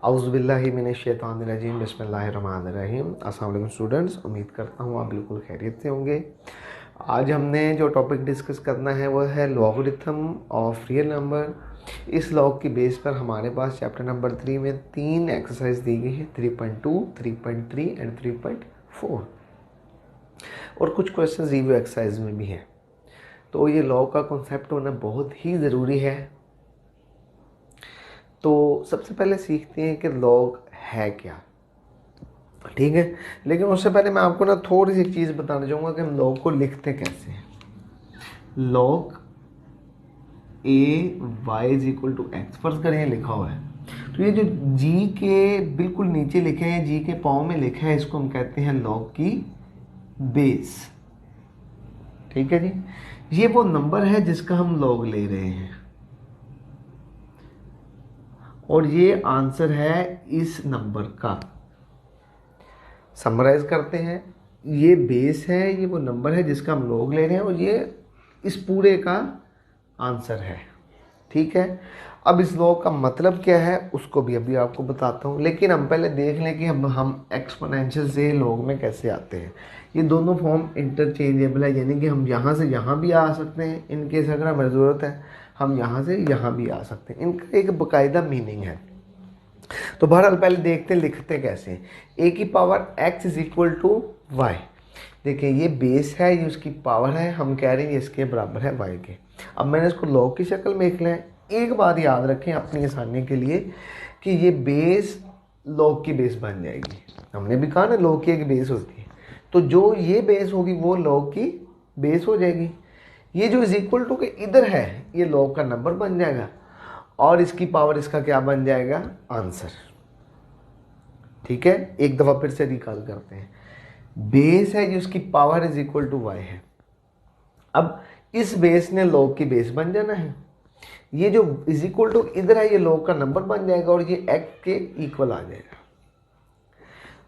औज़ुबिल्लाहि मिनश्शैतानिर्रजीम बिस्मिल्लाहिर्रहमानिर्रहीम। अस्सलाम वालेकुम स्टूडेंट्स, उम्मीद करता हूँ आप बिल्कुल खैरियत से होंगे। आज हमने जो टॉपिक डिस्कस करना है वो है लॉगरिथम ऑफ रियल नंबर। इस लॉग की बेस पर हमारे पास चैप्टर नंबर 3 में 3 एक्सरसाइज दी गई है, 3.2, 3.3 एंड 3.4, और कुछ क्वेश्चन रिव्यू एक्सरसाइज में भी हैं। तो ये लॉग का कॉन्सेप्ट होना बहुत ही ज़रूरी है। तो सबसे पहले सीखते हैं कि लॉग है क्या, ठीक है। लेकिन उससे पहले मैं आपको ना थोड़ी सी चीज़ बताना चाहूँगा कि हम लॉग को लिखते कैसे हैं। Log a y is equal to x, फर्ज करें ये लिखा हुआ है, तो ये जो जी के बिल्कुल नीचे लिखे हैं, जी के पाँव में लिखा है, इसको हम कहते हैं लॉग की बेस, ठीक है जी। ये वो नंबर है जिसका हम लॉग ले रहे हैं और ये आंसर है इस नंबर का। समराइज करते हैं, ये बेस है, ये वो नंबर है जिसका हम लॉग ले रहे हैं और ये इस पूरे का आंसर है, ठीक है। अब इस लॉग का मतलब क्या है उसको भी अभी आपको बताता हूँ, लेकिन हम पहले देख लें कि हम एक्सपोनेंशियल से लॉग में कैसे आते हैं। ये दोनों फॉर्म इंटरचेंजेबल है, यानी कि हम यहाँ से यहाँ भी आ सकते हैं, इनकेस अगर हमें ज़रूरत है हम यहाँ से यहाँ भी आ सकते हैं। इनका एक बाकायदा मीनिंग है। तो बहरहाल पहले देखते लिखते कैसे। ए की power x is equal to y. देखिए ये बेस है, ये उसकी पावर है, हम कह रहे हैं ये इसके बराबर है y के। अब मैंने इसको लॉग की शक्ल में लिख लिया है। एक बात याद रखें अपनी आसानी के लिए कि ये बेस लॉग की बेस बन जाएगी। हमने भी कहा ना लॉग की एक बेस होती है, तो जो ये बेस होगी वो लॉग की बेस हो जाएगी। ये जो इज इक्वल टू के इधर है ये लॉग का नंबर बन जाएगा और इसकी पावर इसका क्या बन जाएगा, आंसर, ठीक है। एक दफ़ा फिर से रिकॉल करते हैं। बेस है जिसकी power is equal to y है। अब इस बेस ने लॉग की बेस बन जाना है। ये जो इज इक्वल टू इधर है ये लॉग का नंबर बन जाएगा और ये एक्स के इक्वल आ जाएगा।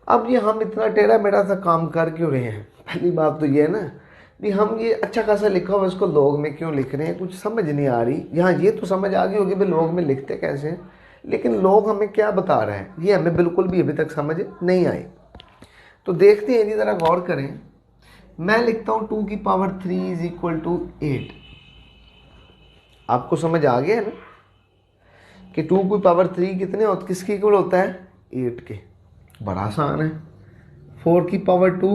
अब ये हम इतना टेढ़ा मेढ़ा सा काम कर क्यों रहे हैं? पहली बात तो ये है ना भी हम ये अच्छा खासा लिखा हुआ इसको लॉग में क्यों लिख रहे हैं, कुछ समझ नहीं आ रही। यहाँ ये तो समझ आ गई होगी भाई लॉग में लिखते कैसे हैं, लेकिन लॉग हमें क्या बता रहा है ये हमें बिल्कुल भी अभी तक समझ नहीं आई। तो देखते हैं, ज़रा गौर करें। मैं लिखता हूँ 2 की पावर 3 इज इक्वल टू 8। आपको समझ आ गया है ना कि 2 की पावर 3 कितने होते, किसके इक्वल होता है, 8 के। बड़ा आसान है। 4 की पावर 2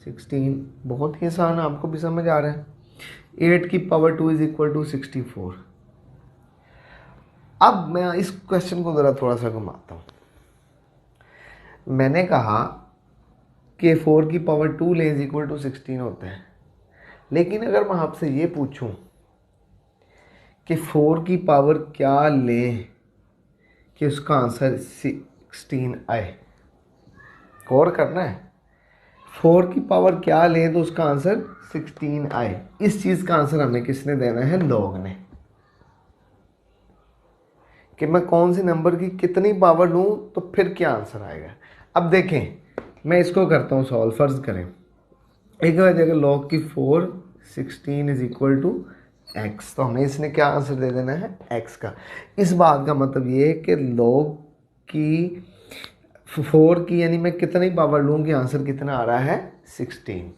16, बहुत ही आसान है, आपको भी समझ आ रहा है। 8 की पावर 2 इज इक्वल टू 64। अब मैं इस क्वेश्चन को ज़रा थोड़ा सा घुमाता हूँ। मैंने कहा कि 4 की पावर 2 ले इज इक्वल टू 16 होता है, लेकिन अगर मैं आपसे ये पूछूं कि 4 की पावर क्या लें कि उसका आंसर 16 आए, गौर करना है। 4 की पावर क्या लें तो उसका आंसर 16 आए, इस चीज़ का आंसर हमें किसने देना है, लॉग ने। कि मैं कौन सी नंबर की कितनी पावर लूँ तो फिर क्या आंसर आएगा। अब देखें मैं इसको करता हूँ सॉल्व। फर्ज करें एक जगह लॉग की 4 16 इज इक्वल टू एक्स, तो हमें इसने क्या आंसर दे देना है, एक्स का। इस बात का मतलब ये है कि लॉग की 4 की यानी मैं कितनी पावर लूँ कि आंसर कितना आ रहा है, 16।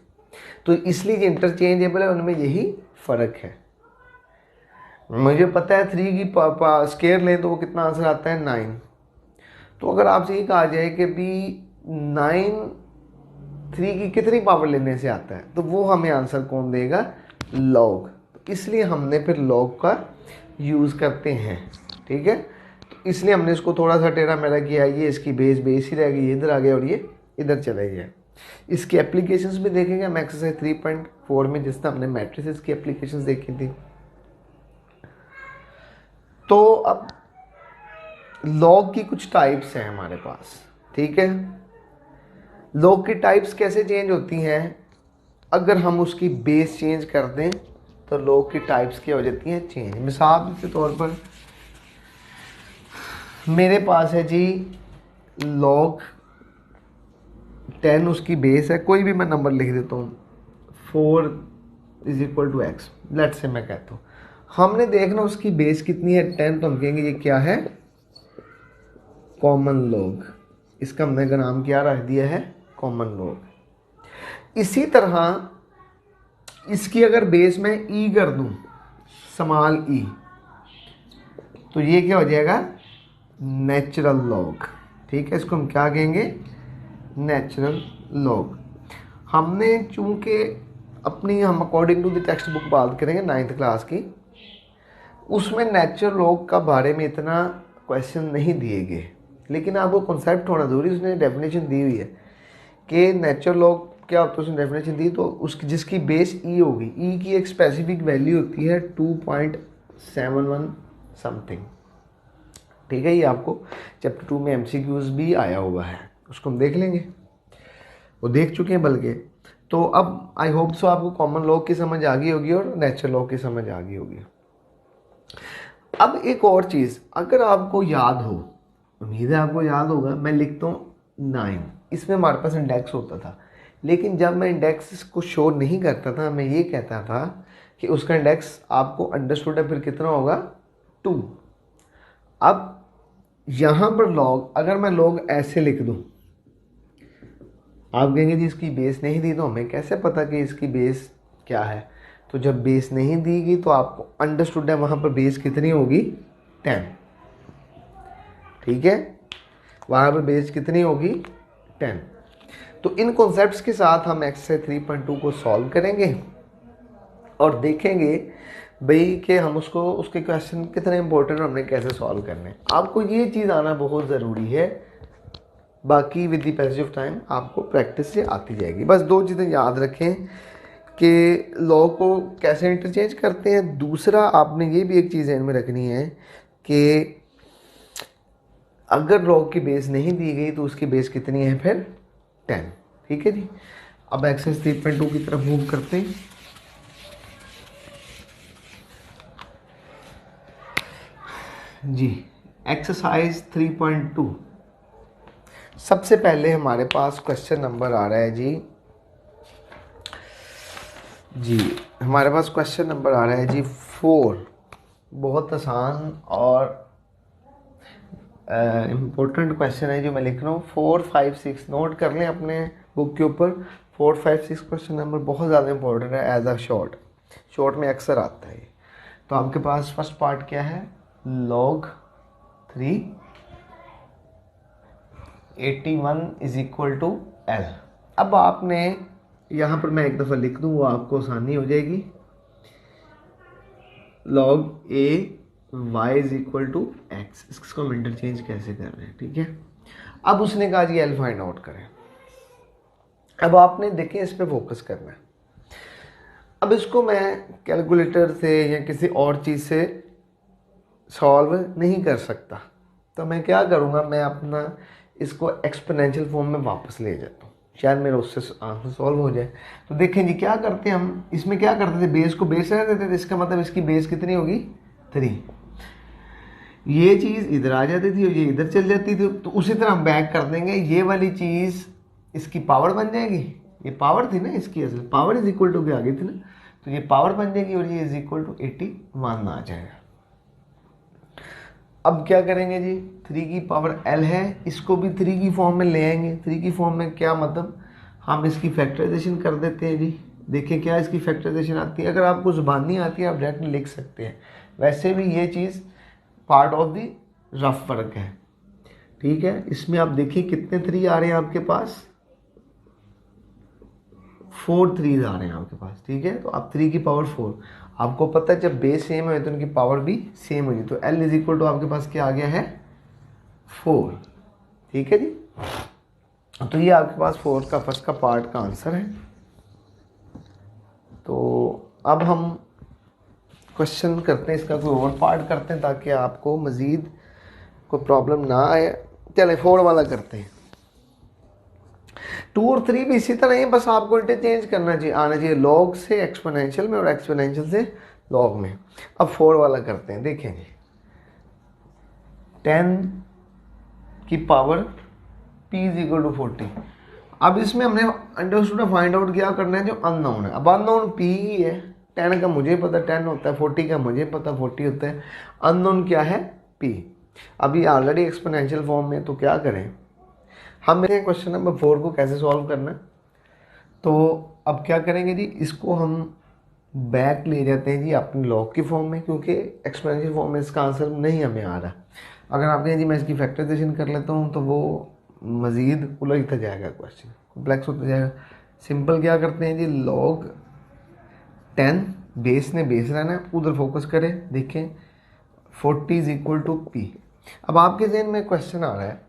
तो इसलिए ये इंटरचेंजेबल है, उनमें यही फ़र्क है। मुझे पता है 3 की स्केयर लें तो वो कितना आंसर आता है, 9। तो अगर आपसे ये कहा जाए कि भी 9 3 की कितनी पावर लेने से आता है, तो वो हमें आंसर कौन देगा, लॉग। तो इसलिए हमने फिर लॉग का यूज़ करते हैं, ठीक है। तो इसलिए हमने इसको थोड़ा सा टेढ़ा मेढ़ा किया, ये इसकी बेस ही रह गई, इधर आ गया और ये इधर चले गया। इसकी एप्लीकेशंस भी देखेंगे हम एक्सरसाइज 3.4 में, जिसमें हमने मैट्रिसेस की एप्लीकेशंस देखी थी। तो अब लॉग की कुछ टाइप्स हैं हमारे पास, ठीक है। लॉग की टाइप्स कैसे चेंज होती हैं, अगर हम उसकी बेस चेंज कर दें तो लॉग की टाइप्स क्या हो जाती हैं, चेंज। मिसाल के तौर पर मेरे पास है जी लॉग 10, उसकी बेस है, कोई भी मैं नंबर लिख देता हूँ, 4 is equal to x, let say मैं कहता हूँ। हमने देखना उसकी बेस कितनी है, 10, तो हम कहेंगे ये क्या है, कॉमन लॉग, इसका हमने का नाम क्या रख दिया है, कॉमन लॉग। इसी तरह इसकी अगर बेस में ई कर दूं, स्मॉल ई, तो ये क्या हो जाएगा, नेचुरल लॉग। ठीक है, इसको हम क्या कहेंगे, नेचुरल लॉग। हमने चूंकि अपनी, हम according to the textbook बात करेंगे 9th क्लास की, उसमें नेचुरल लॉग का बारे में इतना क्वेश्चन नहीं दिए गए, लेकिन आपको कॉन्सेप्ट होना जरूरी, उसने डेफिनेशन दी हुई है कि नेचुरल लॉग क्या होता है, उसने डेफिनेशन दी, तो उसकी जिसकी बेस ई होगी, ई की एक स्पेसिफिक वैल्यू होती है 2.71 समथिंग। ठीक है, ये आपको चैप्टर 2 में एमसीक्यूज भी आया हुआ है, उसको हम देख लेंगे, वो देख चुके हैं बल्कि। तो अब आई होप सो आपको कॉमन लॉग की समझ आ गई होगी और नेचुरल लॉग की समझ आ गई होगी। अब एक और चीज़ अगर आपको याद हो, उम्मीद है आपको याद होगा, मैं लिखता हूँ 9, इसमें हमारे पास इंडेक्स होता था, लेकिन जब मैं इंडेक्स को शो नहीं करता था, मैं ये कहता था कि उसका इंडेक्स आपको अंडरस्टूड है, फिर कितना होगा, 2। अब यहाँ पर लॉग, अगर मैं लॉग ऐसे लिख दूँ, आप कहेंगे जी इसकी बेस नहीं दी, तो हमें कैसे पता कि इसकी बेस क्या है। तो जब बेस नहीं दी गई तो आपको अंडरस्टूड है वहाँ पर बेस कितनी होगी, 10। ठीक है, वहाँ पर बेस कितनी होगी, 10। तो इन कॉन्सेप्ट्स के साथ हम एक्सरसाइज 3.2 को सॉल्व करेंगे और देखेंगे भाई कि हम उसको, उसके क्वेश्चन कितने इंपॉर्टेंट और हमने कैसे सॉल्व करने हैं। आपको ये चीज़ आना बहुत ज़रूरी है, बाकी with the passage of time आपको प्रैक्टिस से आती जाएगी। बस 2 चीज़ें याद रखें कि लॉ को कैसे इंटरचेंज करते हैं। दूसरा, आपने ये भी एक चीज़ ध्यान में रखनी है कि अगर लॉ की बेस नहीं दी गई तो उसकी बेस कितनी है, फिर 10। ठीक है जी, अब एक्सरसाइज 3.2 की तरफ मूव करते हैं। जी, एक्सरसाइज 3.2, सबसे पहले हमारे पास क्वेश्चन नंबर आ रहा है जी हमारे पास क्वेश्चन नंबर आ रहा है जी 4। बहुत आसान और इम्पोर्टेंट क्वेश्चन है जो मैं लिख रहा हूँ। 4, 5, 6 नोट कर लें अपने बुक के ऊपर। 4, 5, 6 क्वेश्चन नंबर बहुत ज़्यादा इंपॉर्टेंट है एज अ शॉर्ट में अक्सर आता है। तो आपके पास फर्स्ट पार्ट क्या है, log 3 81 is equal to L। अब आपने यहाँ पर, मैं एक दफ़ा लिख दूँ वो आपको आसानी हो जाएगी। log A y is equal to x, इसको हम इंटरचेंज कैसे कर रहे हैं। ठीक है, अब उसने कहा जी L फाइंड आउट करें। अब आपने देखें इस पे फोकस करना है। अब इसको मैं कैलकुलेटर से या किसी और चीज़ से सॉल्व नहीं कर सकता, तो मैं क्या करूँगा, मैं अपना इसको एक्सपोनेंशियल फॉर्म में वापस ले जाता हूँ, शायद मेरा उससे आंसर सॉल्व हो जाए। तो देखें जी क्या करते हैं हम, इसमें क्या करते थे, बेस को बेस रह देते थे, इसका मतलब इसकी बेस कितनी होगी, 3। ये चीज़ इधर आ जाती थी और ये इधर चल जाती थी, तो उसी तरह हम बैक कर देंगे। ये वाली चीज़ इसकी पावर बन जाएगी, ये पावर थी ना इसकी, असल पावर इज इक्वल टू के आगे थी ना, तो ये पावर बन जाएगी और ये इज इक्वल टू 81 आ जाएगा। अब क्या करेंगे जी, 3 की पावर L है, इसको भी 3 की फॉर्म में ले आएंगे। 3 की फॉर्म में क्या मतलब, हम इसकी फैक्टराइजेशन कर देते हैं जी। देखिए क्या इसकी फैक्टराइजेशन आती है, अगर आपको ज़ुबान नहीं आती है आप डायरेक्ट लिख सकते हैं, वैसे भी ये चीज़ part of the rough work है। ठीक है, इसमें आप देखिए कितने 3 आ रहे हैं आपके पास, 4 3 आ रहे हैं आपके पास। ठीक है, तो आप 3 की पावर 4, आपको पता है जब बेस सेम है तो उनकी पावर भी सेम होगी, तो L इज इक्वल टू आपके पास क्या आ गया है, 4। ठीक है जी, तो ये आपके पास 4 का फर्स्ट का पार्ट का आंसर है। तो अब हम क्वेश्चन करते हैं, इसका कोई और पार्ट करते हैं ताकि आपको मज़ीद कोई प्रॉब्लम ना आए। चले 4 वाला करते हैं। 2 और 3 भी इसी तरह ही, बस आपको इंटरचेंज करना चाहिए, आना चाहिए लॉग से एक्सपोनेंशियल में और एक्सपोनेंशियल से लॉग में। अब 4 वाला करते हैं। देखेंगे 10 की power p is equal to 40। अब इसमें हमने अंडरस्टूड फाइंड आउट क्या करना है, जो अननोन है। अब अननोन p ही है, 10 का मुझे पता 10 होता है, 40 का मुझे पता 40 होता है, अननोन क्या है p। अभी ऑलरेडी एक्सपोनेंशियल फॉर्म में, तो क्या करें हम, मेरे क्वेश्चन नंबर 4 को कैसे सॉल्व करना है। तो अब क्या करेंगे जी, इसको हम बैक ले जाते हैं जी अपने लॉग की फॉर्म में, क्योंकि एक्सपोनेंशियल फॉर्म में इसका आंसर नहीं हमें आ रहा। अगर आप कहें जी मैं इसकी फैक्टराइजेशन कर लेता हूँ तो वो मज़ीद उलझता जाएगा, क्वेश्चन कॉम्प्लेक्स होता जाएगा। सिंपल क्या करते हैं जी, लॉग 10, बेस ने बेस रहना है, उधर फोकस करें, देखें 40 इज इक्वल टू पी। अब आपके जहन में क्वेश्चन आ रहा है,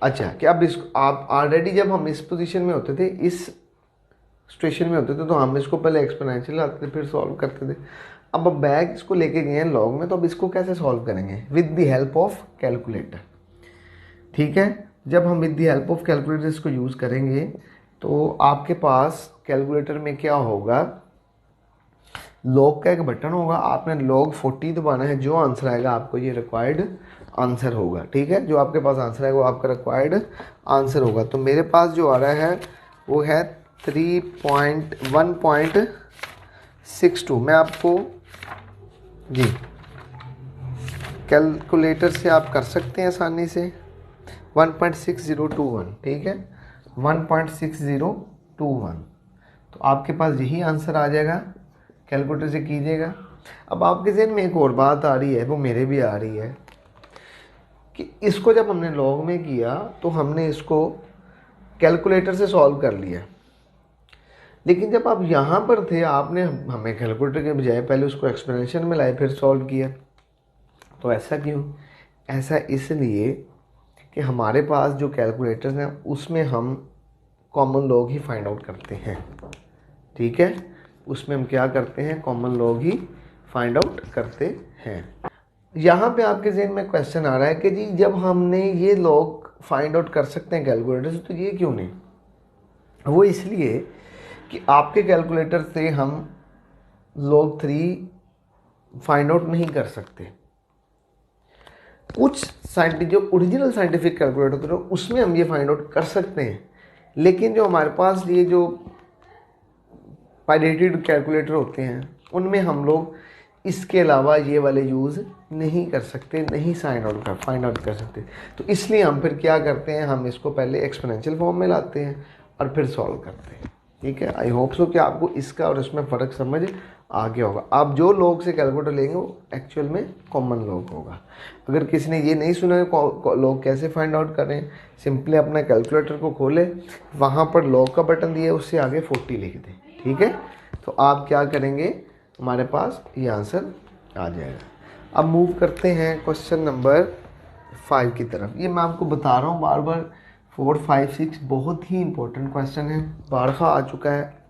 अच्छा कि अब इसको आप ऑलरेडी जब हम इस पोजीशन में होते थे, इस सिचुएशन में होते थे, तो हम इसको पहले एक्सपोनेंशियल लाते थे फिर सॉल्व करते थे। अब बैक इसको लेके गए हैं लॉग में, तो अब इसको कैसे सॉल्व करेंगे, with the help of calculator. ठीक है, जब हम with the help of calculator इसको यूज़ करेंगे तो आपके पास कैलकुलेटर में क्या होगा, लॉग का एक बटन होगा, आपने लॉग 40 दबाना है, जो आंसर आएगा आपको ये रिक्वायर्ड आंसर होगा। ठीक है, जो आपके पास आंसर आएगा वो आपका रिक्वायर्ड आंसर होगा। तो मेरे पास जो आ रहा है वो है 1.62। मैं आपको जी कैलकुलेटर से आप कर सकते हैं आसानी से 1.6021। ठीक है, 1.6021, तो आपके पास यही आंसर आ जाएगा, कैलकुलेटर से कीजिएगा। अब आपके जहन में एक और बात आ रही है, वो मेरे भी आ रही है, कि इसको जब हमने लॉग में किया तो हमने इसको कैलकुलेटर से सॉल्व कर लिया, लेकिन जब आप यहाँ पर थे आपने हमें कैलकुलेटर के बजाय पहले उसको एक्सपोनेंशियल में लाए फिर सॉल्व किया। तो ऐसा क्यों? ऐसा इसलिए कि हमारे पास जो कैलकुलेटर्स हैं उसमें हम कॉमन लॉग ही फाइंड आउट करते हैं। ठीक है, उसमें हम क्या करते हैं, कॉमन लॉग ही फाइंड आउट करते हैं। यहाँ पे आपके जहन में क्वेश्चन आ रहा है कि जी जब हमने ये लॉग फाइंड आउट कर सकते हैं कैलकुलेटर से, तो ये क्यों नहीं? वो इसलिए कि आपके कैलकुलेटर से हम log 3 फाइंड आउट नहीं कर सकते। कुछ जो ओरिजिनल साइंटिफिक कैलकुलेटर होते हैं उसमें हम ये फाइंड आउट कर सकते हैं, लेकिन जो हमारे पास ये जो पायरेटेड कैलकुलेटर होते हैं उनमें हम लोग इसके अलावा ये वाले यूज़ नहीं कर सकते, नहीं फाइंड आउट कर सकते। तो इसलिए हम फिर क्या करते हैं, हम इसको पहले एक्सपोनेंशियल फॉर्म में लाते हैं और फिर सॉल्व करते हैं। ठीक है, आई होप सो कि आपको इसका और इसमें फ़र्क समझ आ गया होगा। आप जो लॉग से कैलकुलेटर लेंगे वो एक्चुअल में कॉमन लॉग होगा। अगर किसी ने ये नहीं सुना है लॉग कैसे फाइंड आउट करें, सिंपली अपना कैलकुलेटर को खोलें, वहाँ पर लॉग का बटन दिया है, उससे आगे 40 लिख दें। ठीक है, तो आप क्या करेंगे, हमारे पास ये आंसर आ जाएगा। अब मूव करते हैं क्वेश्चन नंबर 5 की तरफ। ये मैं आपको बता रहा हूँ बार बार, 4, 5, 6 बहुत ही इंपॉर्टेंट क्वेश्चन है, बारहा आ चुका है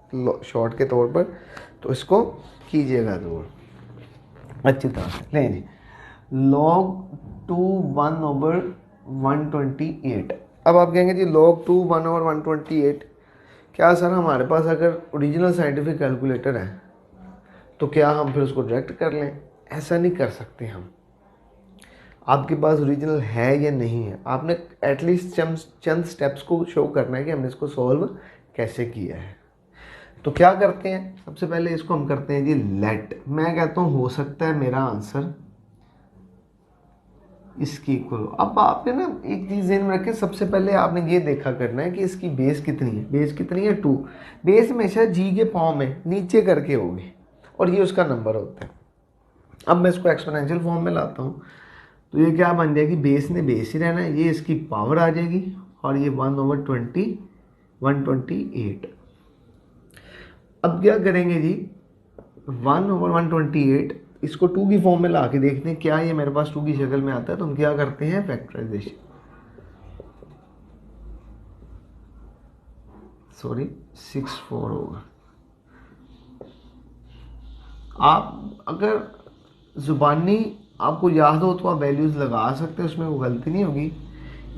शॉर्ट के तौर पर, तो इसको कीजिएगा ज़रूर अच्छी तरह से। लें जी, log 2 1/128। अब आप कहेंगे जी log 2 1/128, क्या सर हमारे पास अगर ओरिजिनल साइंटिफिक कैलकुलेटर है तो क्या हम फिर उसको डायरेक्ट कर लें? ऐसा नहीं कर सकते हम। आपके पास ओरिजिनल है या नहीं है, आपने एटलीस्ट चंद स्टेप्स को शो करना है कि हमने इसको सॉल्व कैसे किया है। तो क्या करते हैं, सबसे पहले इसको हम करते हैं जी लेट। मैं कहता हूँ हो सकता है मेरा आंसर इसकी इक्वल हो। अब आपने ना एक चीज़ ध्यान में रखें, सबसे पहले आपने ये देखा करना है कि इसकी बेस कितनी है। बेस कितनी है? 2। बेस हमेशा जी के फॉर्म में नीचे करके होगी और ये उसका नंबर होता है। अब मैं इसको एक्सपोनेंशियल फॉर्म में लाता हूँ तो ये क्या बन जाएगी, बेस ने बेस ही रहना है, ये इसकी पावर आ जाएगी और ये 1/128। अब क्या करेंगे जी, 1/128 इसको 2 की फॉर्म में ला के देखते हैं क्या ये मेरे पास 2 की शक्ल में आता है। तो हम क्या करते हैं, फैक्टराइजेशन, 64 होगा। आप अगर ज़ुबानी आपको याद हो तो आप वैल्यूज़ लगा सकते हैं, उसमें कोई गलती नहीं होगी।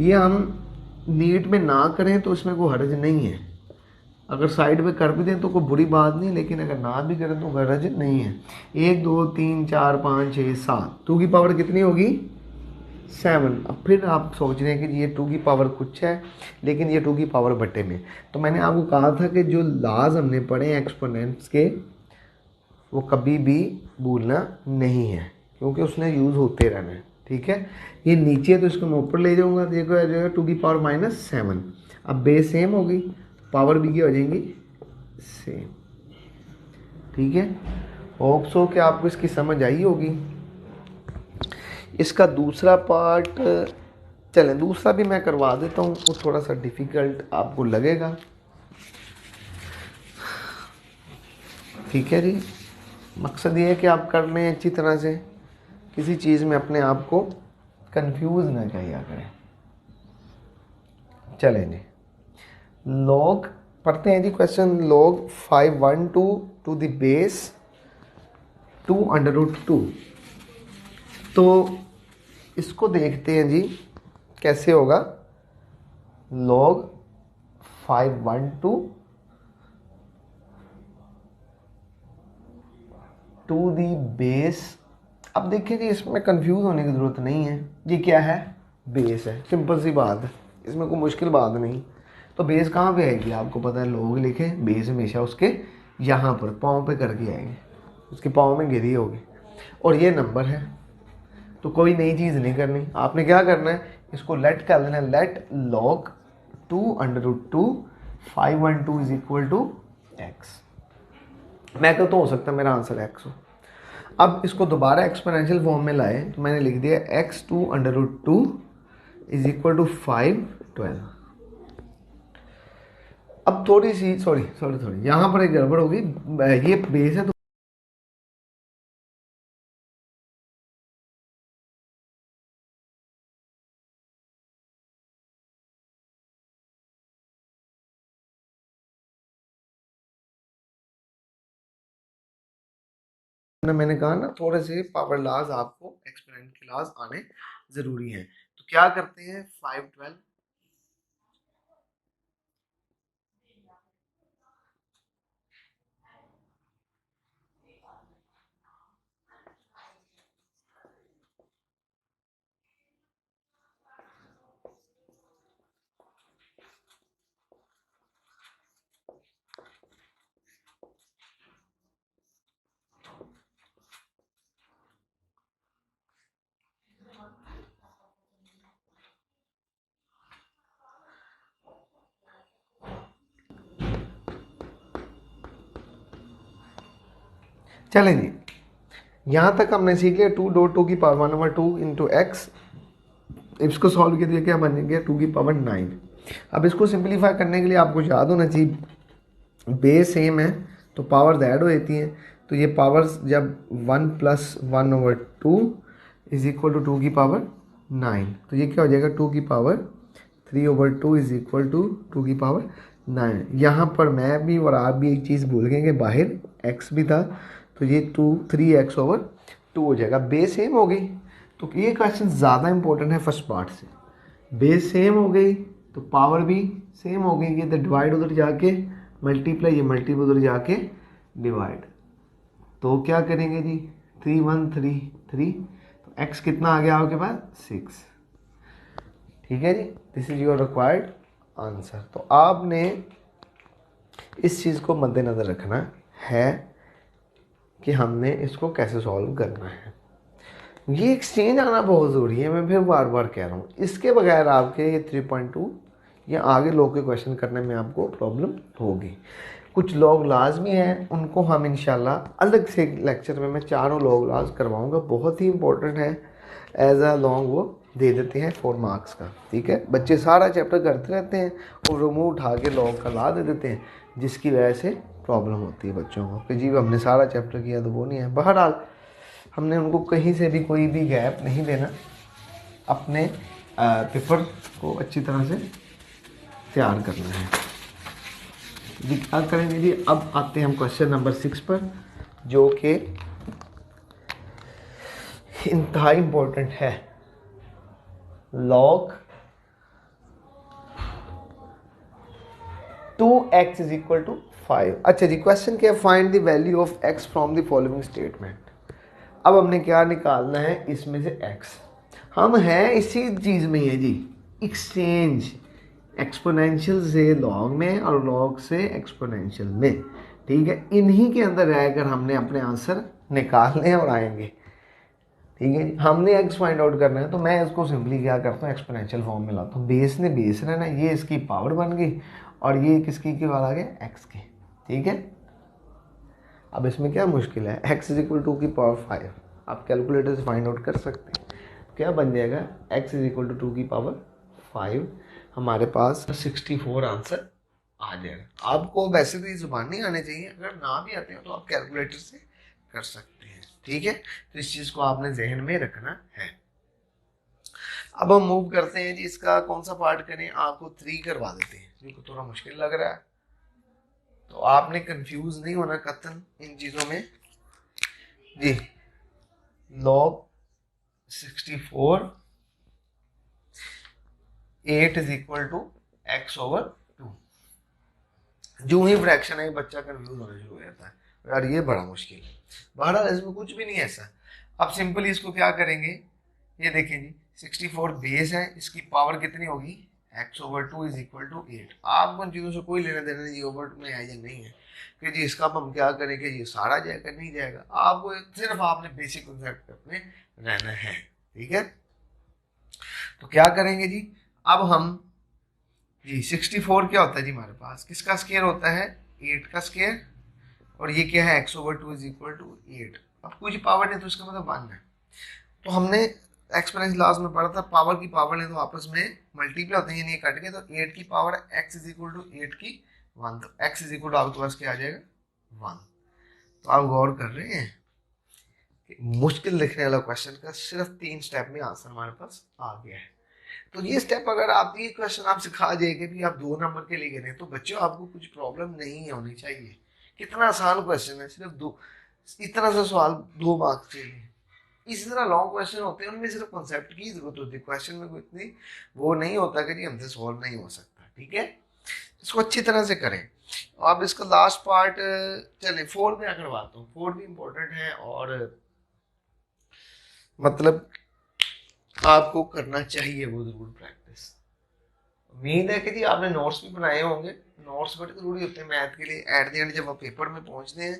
ये हम नीट में ना करें तो इसमें कोई हर्ज नहीं है, अगर साइड पे कर भी दें तो कोई बुरी बात नहीं, लेकिन अगर ना भी करें तो हर्ज नहीं है। 1 2 3 4 5 6 7, 2 की पावर कितनी होगी, 7। अब फिर आप सोच रहे हैं कि ये 2 की पावर कुछ है, लेकिन ये 2 की पावर बटे में। तो मैंने आपको कहा था कि जो लाज हमने पढ़े हैं एक्सपोनेंट्स के, वो कभी भी भूलना नहीं है। क्योंकि उसने यूज़ होते रहना है, ठीक है। ये नीचे है तो इसको मैं ऊपर ले जाऊँगा, तो ये क्या हो जाएगा 2⁻⁻7। अब बेस सेम होगी, पावर भी क्या हो जाएंगी सेम, ठीक है। होप सो कि आपको इसकी समझ आई होगी। इसका दूसरा पार्ट चलें दूसरा भी मैं करवा देता हूँ, वो थोड़ा सा डिफ़िकल्ट आपको लगेगा, ठीक है जी। मकसद ये है कि आप कर लें अच्छी तरह से, किसी चीज़ में अपने आप को कंफ्यूज ना किया करें। चलें जी, लॉग पढ़ते हैं जी question. Log 512 to the base 2√2। तो इसको देखते हैं जी कैसे होगा। log 512 to the base. अब देखिए जी इसमें कंफ्यूज होने की ज़रूरत नहीं है, ये क्या है बेस है, सिंपल सी बात है, इसमें कोई मुश्किल बात नहीं। तो बेस कहाँ पे आएगी आपको पता है, लोग लिखे बेस हमेशा उसके यहाँ पर पाँव पे करके आएंगे, उसके पाँव में गिरी होगी, और ये नंबर है। तो कोई नई चीज़ नहीं करनी, आपने क्या करना है इसको लेट कर लेना, let log 2√2 512 is equal to x. मैं कहता हो सकता है मेरा आंसर एक्स हो। अब इसको दोबारा एक्सपोनेंशियल फॉर्म में लाए तो मैंने लिख दिया x2√2 इज इक्वल टू 512। अब थोड़ी सी थोड़ी यहाँ पर एक गड़बड़ होगी, ये बेस है तो मैंने कहा ना थोड़े से पावर लॉज आपको एक्सपोनेंट के लॉज आने जरूरी हैं। तो क्या करते हैं 512 चलें जी, यहाँ तक हमने सीख लिया 2√2 की पावर 1/2 इंटू एक्स। इसको सॉल्व किया क्या बन गया 2⁹ अब इसको सिंप्लीफाई करने के लिए आपको याद होना चाहिए बेस सेम है तो पावर्स ऐड हो जाती हैं। तो ये पावर्स जब 1 + 1/2 इज इक्वल टू 2⁹ तो ये क्या हो जाएगा 2⁵3/2 इज इक्वल टू 2⁹9। यहाँ पर मैं भी और आप भी एक चीज़ भूल गए कि बाहर x भी था, तो ये 3x/2 हो जाएगा। बेस सेम हो गई, तो ये क्वेश्चन ज़्यादा इंपॉर्टेंट है फर्स्ट पार्ट से। बेस सेम हो गई तो पावर भी सेम हो गई, ये तो डिवाइड उधर जाके मल्टीप्लाई, ये मल्टीप्लाई उधर जाके डिवाइड। तो क्या करेंगे जी 3 1 3 3, तो x कितना आ गया आपके पास 6, ठीक है जी। This is your required answer. तो आपने इस चीज़ को मद्देनज़र रखना है कि हमने इसको कैसे सॉल्व करना है। ये एक्सचेंज आना बहुत ज़रूरी है, मैं फिर बार बार कह रहा हूँ, इसके बगैर आपके ये 3.2 या आगे लॉग के क्वेश्चन करने में आपको प्रॉब्लम होगी। कुछ लॉग लाजमी हैं, उनको हम इंशाल्लाह अलग से लेक्चर में मैं चारों लॉग लाज करवाऊँगा, बहुत ही इंपॉर्टेंट है। एज अ लॉन्ग वो दे देते हैं 4 मार्क्स का, ठीक है। बच्चे सारा चैप्टर करते रहते हैं और वो मुँह उठा के लॉग का ला दे देते हैं, जिसकी वजह से प्रॉब्लम होती है बच्चों को कि जी हमने सारा चैप्टर किया, तो वो नहीं है। बहरहाल हमने उनको कहीं से भी कोई भी गैप नहीं देना, अपने पेपर को अच्छी तरह से तैयार करना है जी। क्या करेंगे जी, अब आते हैं हम क्वेश्चन नंबर 6 पर, जो कि इंतहा इम्पोर्टेंट है। log 2x is equal to 5। अच्छा जी, क्वेश्चन क्या है, find the value of x from the following statement. अब हमने क्या निकालना है इसमें से x, हम हैं इसी चीज़ में है जी, एक्सचेंज एक्सपोनेंशियल से लॉग में और लॉग से एक्सपोनेंशियल में, ठीक है। इन्हीं के अंदर रहकर हमने अपने आंसर निकालने और आएंगे। ठीक है जी, हमने x फाइंड आउट करना है तो मैं इसको सिंपली क्या करता हूँ, एक्सपोनेंशियल फॉर्म में लाता हूँ। बेस ने बेस रहना, ये इसकी पावर बन गई और ये किसकी के बाद आ गया, x की। ठीक है, अब इसमें क्या मुश्किल है, x इज इक्वल टू की पावर 5 आप कैलकुलेटर से फाइंड आउट कर सकते हैं। क्या बन जाएगा, x इज इक्वल टू 2 की पावर 5, हमारे पास 64 आंसर आ जाएगा। आपको वैसे तो ये जुबान नहीं आने चाहिए, अगर ना भी आते हो तो आप कैलकुलेटर से कर सकते हैं। ठीक है, तो इस चीज़ को आपने जहन में रखना है। अब हम मूव करते हैं जी, इसका कौन सा पार्ट करें, आपको 3 करवा देते हैं, जिनको थोड़ा मुश्किल लग रहा है तो आपने कंफ्यूज नहीं होना कतन इन चीज़ों में जी। log 64 8 is equal to x over 2। जो ही फ्रैक्शन है बच्चा कंफ्यूज होना शुरू हो जाता है, यार ये बड़ा मुश्किल है। बहरहाल इसमें कुछ भी नहीं है ऐसा। अब सिंपली इसको क्या करेंगे, ये देखें जी 64 बेस है, इसकी पावर कितनी होगी, x over 2 is equal to 8। आपको इन चीज़ों से कोई लेना देना नहीं, ओवर में है या नहीं है कि जी इसका हम क्या करेंगे, ये सारा जाएगा नहीं जाएगा, आपको सिर्फ आपने बेसिक कॉन्सेप्ट अपने रहना है। ठीक है, तो क्या करेंगे जी, अब हम जी 64 क्या होता है जी, हमारे पास किसका स्केयर होता है, 8 का स्केयर, और ये क्या है x over 2 is equal to 8। अब कुछ पावर नहीं तो इसका मतलब 1 है। तो हमने एक्सपोनेंशियल लॉस में पढ़ा था, पावर की पावर लें तो आपस में मल्टीप्लाई होते हैं, यानी कट के, तो 8 की power x is equal to 8 की 1, तो x इज इक्वल टू आपके पास क्या आ जाएगा, 1। तो आप गौर कर रहे हैं कि मुश्किल लिखने वाला क्वेश्चन का सिर्फ 3 स्टेप में आंसर हमारे पास आ गया है। तो ये स्टेप अगर आप ये क्वेश्चन आप सिखा जाएंगे भी आप 2 नंबर के लिए गिने, तो बच्चों आपको कुछ प्रॉब्लम नहीं होनी चाहिए। कितना आसान क्वेश्चन है, सिर्फ 2, इतना सा सवाल 2 मार्क्स के लिए। इसी तरह लॉन्ग क्वेश्चन होते हैं, उनमें सिर्फ कॉन्सेप्ट की जरूरत होती है, क्वेश्चन में कोई इतनी वो नहीं होता कि जी हमसे सॉल्व नहीं हो सकता। ठीक है, इसको अच्छी तरह से करें। अब इसका लास्ट पार्ट चले 4 में करवाता हूँ, 4 भी इम्पोर्टेंट है और मतलब आपको करना चाहिए वो जरूर प्रैक्टिस। उम्मीद है कि जी आपने नोट्स भी बनाए होंगे, नोट्स बड़े जरूरी होते हैं मैथ के लिए। एट द एंड जब आप पेपर में पहुंचते हैं,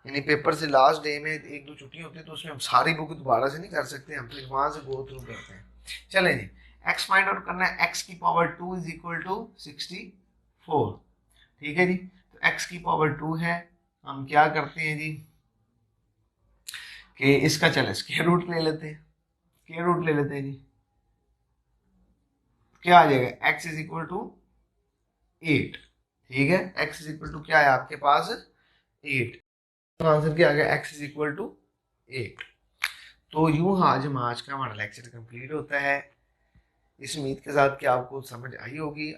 यानी पेपर से लास्ट डे में 1-2 छुट्टी होती है, तो उसमें हम सारी बुक दोबारा से नहीं कर सकते, हम फिर वहां से गो थ्रू करते हैं। चलें जी, x फाइंड आउट करना है, x की पावर 2 इज इक्वल टू 64। ठीक है जी, तो x की पावर 2 है, हम क्या करते हैं जी कि इसका चले स्क्वायर रूट ले लेते हैं, स्क्वायर रूट ले लेते हैं जी, क्या आ जाएगा, x इज इक्वल टू 8। ठीक है, x इज इक्वल टू क्या है आपके पास 8, तो आंसर क्या आ गया, x इज इक्वल टू 8। तो यूं आज का हमारा लेक्चर कंप्लीट होता है। इस उम्मीद के साथ कि आपको समझ आई होगी।